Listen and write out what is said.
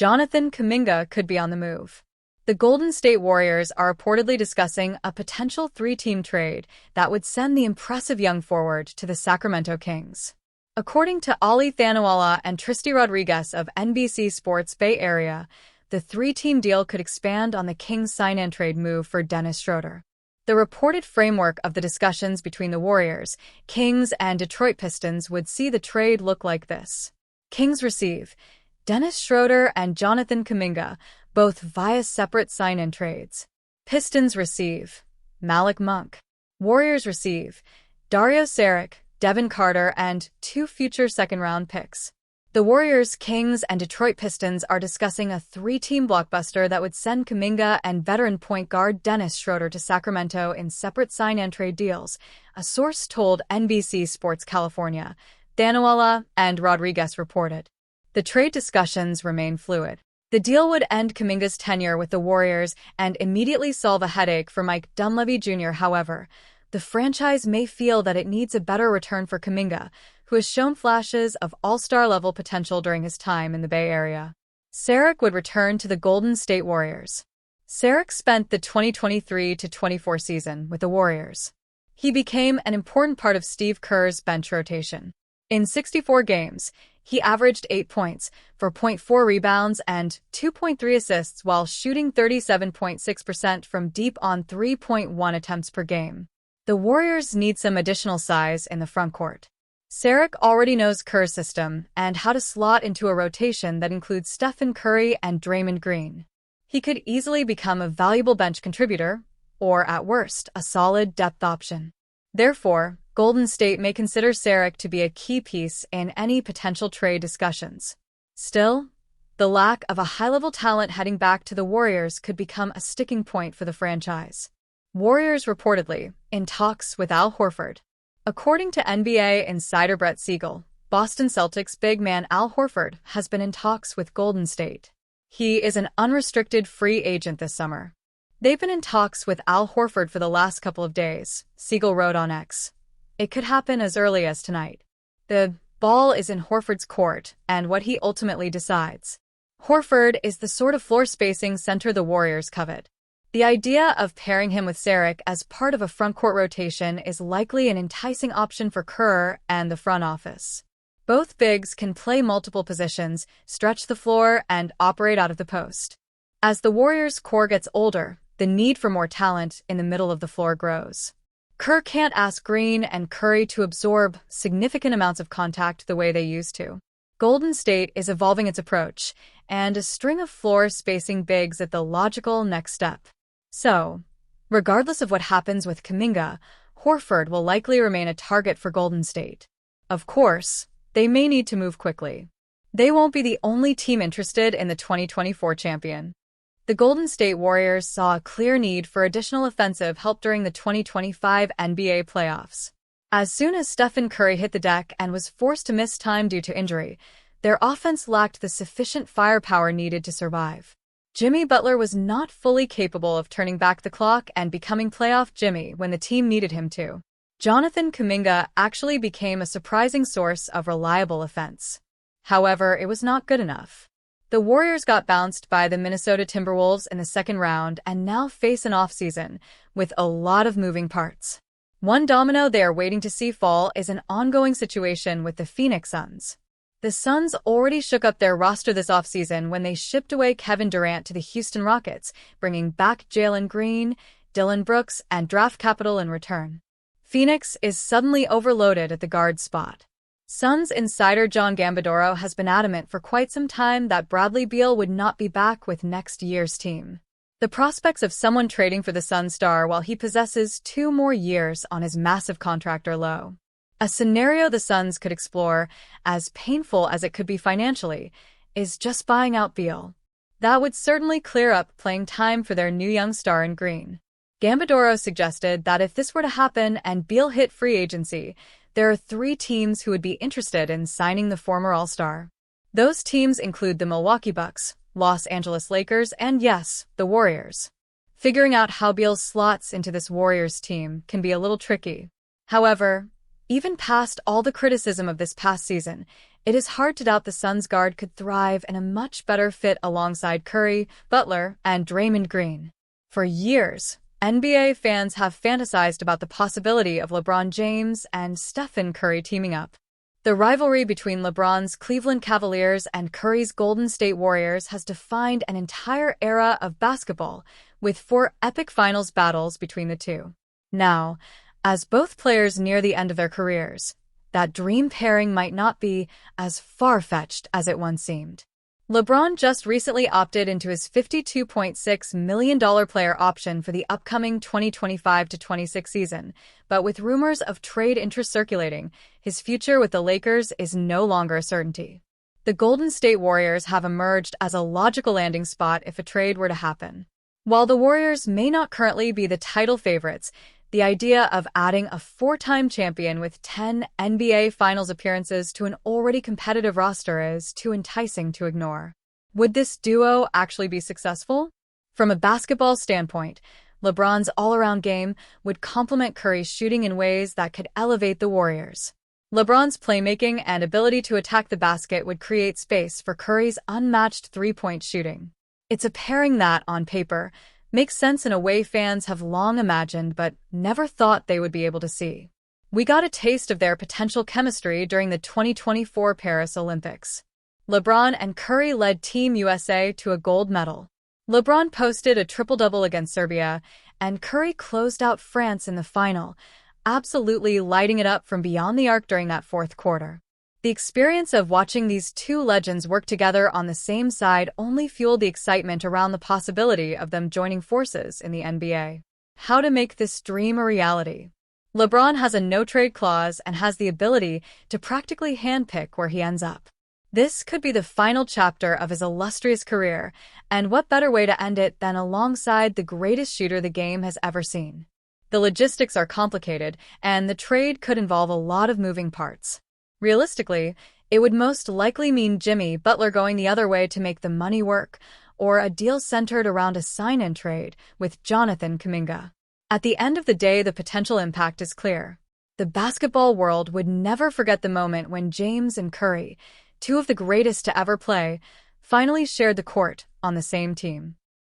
Jonathan Kuminga could be on the move. The Golden State Warriors are reportedly discussing a potential three-team trade that would send the impressive young forward to the Sacramento Kings. According to Ali Thanuala and Tristy Rodriguez of NBC Sports Bay Area, the three-team deal could expand on the Kings' sign-and-trade move for Dennis Schroeder. The reported framework of the discussions between the Warriors, Kings, and Detroit Pistons would see the trade look like this. Kings receive Dennis Schroeder and Jonathan Kuminga, both via separate sign-in trades. Pistons receive Malik Monk. Warriors receive Dario Saric, Devin Carter, and 2 future second-round picks. The Warriors, Kings, and Detroit Pistons are discussing a three-team blockbuster that would send Kuminga and veteran point guard Dennis Schroeder to Sacramento in separate sign-and-trade deals, a source told NBC Sports California. Thanuala and Rodriguez reported. The trade discussions remain fluid. The deal would end Kuminga's tenure with the Warriors and immediately solve a headache for Mike Dunleavy Jr. However, the franchise may feel that it needs a better return for Kuminga, who has shown flashes of all-star level potential during his time in the Bay Area. Saric would return to the Golden State Warriors. Saric spent the 2023-24 season with the Warriors. He became an important part of Steve Kerr's bench rotation. In 64 games, he averaged 8 points, 4.4 rebounds, and 2.3 assists while shooting 37.6% from deep on 3.1 attempts per game. The Warriors need some additional size in the frontcourt. Saric already knows Kerr's system and how to slot into a rotation that includes Stephen Curry and Draymond Green. He could easily become a valuable bench contributor, or at worst, a solid depth option. Therefore, Golden State may consider Saric to be a key piece in any potential trade discussions. Still, the lack of a high-level talent heading back to the Warriors could become a sticking point for the franchise. Warriors reportedly in talks with Al Horford. According to NBA insider Brett Siegel, Boston Celtics big man Al Horford has been in talks with Golden State. He is an unrestricted free agent this summer. They've been in talks with Al Horford for the last couple of days, Siegel wrote on X. It could happen as early as tonight. The ball is in Horford's court and what he ultimately decides. Horford is the sort of floor spacing center the Warriors covet. The idea of pairing him with Saric as part of a frontcourt rotation is likely an enticing option for Kerr and the front office. Both bigs can play multiple positions, stretch the floor, and operate out of the post. As the Warriors' core gets older, the need for more talent in the middle of the floor grows. Kerr can't ask Green and Curry to absorb significant amounts of contact the way they used to. Golden State is evolving its approach, and a string of floor-spacing bigs at the logical next step. So, regardless of what happens with Kuminga, Horford will likely remain a target for Golden State. Of course, they may need to move quickly. They won't be the only team interested in the 2024 champion. The Golden State Warriors saw a clear need for additional offensive help during the 2025 NBA playoffs. As soon as Stephen Curry hit the deck and was forced to miss time due to injury, their offense lacked the sufficient firepower needed to survive. Jimmy Butler was not fully capable of turning back the clock and becoming playoff Jimmy when the team needed him to. Jonathan Kuminga actually became a surprising source of reliable offense. However, it was not good enough. The Warriors got bounced by the Minnesota Timberwolves in the second round and now face an offseason with a lot of moving parts. One domino they are waiting to see fall is an ongoing situation with the Phoenix Suns. The Suns already shook up their roster this offseason when they shipped away Kevin Durant to the Houston Rockets, bringing back Jalen Green, Dillon Brooks, and draft capital in return. Phoenix is suddenly overloaded at the guard spot. Suns insider John Gambadoro has been adamant for quite some time that Bradley Beal would not be back with next year's team. The prospects of someone trading for the Suns star while he possesses 2 more years on his massive contract are low. A scenario the Suns could explore, as painful as it could be financially, is just buying out Beal. That would certainly clear up playing time for their new young star in green. Gambadoro suggested that if this were to happen and Beal hit free agency, there are 3 teams who would be interested in signing the former All-Star. Those teams include the Milwaukee Bucks, Los Angeles Lakers, and yes, the Warriors. Figuring out how Beal slots into this Warriors team can be a little tricky. However, Even past all the criticism of this past season, it is hard to doubt the Suns guard could thrive in a much better fit alongside Curry, Butler, and Draymond Green. For years, NBA fans have fantasized about the possibility of LeBron James and Stephen Curry teaming up. The rivalry between LeBron's Cleveland Cavaliers and Curry's Golden State Warriors has defined an entire era of basketball, with 4 epic finals battles between the two. Now, as both players near the end of their careers, that dream pairing might not be as far-fetched as it once seemed. LeBron just recently opted into his $52.6 million player option for the upcoming 2025-26 season, but with rumors of trade interest circulating, his future with the Lakers is no longer a certainty. The Golden State Warriors have emerged as a logical landing spot if a trade were to happen. While the Warriors may not currently be the title favorites, the idea of adding a 4-time champion with 10 NBA Finals appearances to an already competitive roster is too enticing to ignore. Would this duo actually be successful? From a basketball standpoint, LeBron's all-around game would complement Curry's shooting in ways that could elevate the Warriors. LeBron's playmaking and ability to attack the basket would create space for Curry's unmatched three-point shooting. It's a pairing that, on paper, makes sense in a way fans have long imagined but never thought they would be able to see. We got a taste of their potential chemistry during the 2024 Paris Olympics. LeBron and Curry led Team USA to a gold medal. LeBron posted a triple-double against Serbia, and Curry closed out France in the final, absolutely lighting it up from beyond the arc during that fourth quarter. The experience of watching these two legends work together on the same side only fueled the excitement around the possibility of them joining forces in the NBA. How to make this dream a reality? LeBron has a no-trade clause and has the ability to practically handpick where he ends up. This could be the final chapter of his illustrious career, and what better way to end it than alongside the greatest shooter the game has ever seen? The logistics are complicated, and the trade could involve a lot of moving parts. Realistically, it would most likely mean Jimmy Butler going the other way to make the money work, or a deal centered around a sign-in trade with Jonathan Kuminga. At the end of the day, the potential impact is clear. The basketball world would never forget the moment when James and Curry, two of the greatest to ever play, finally shared the court on the same team.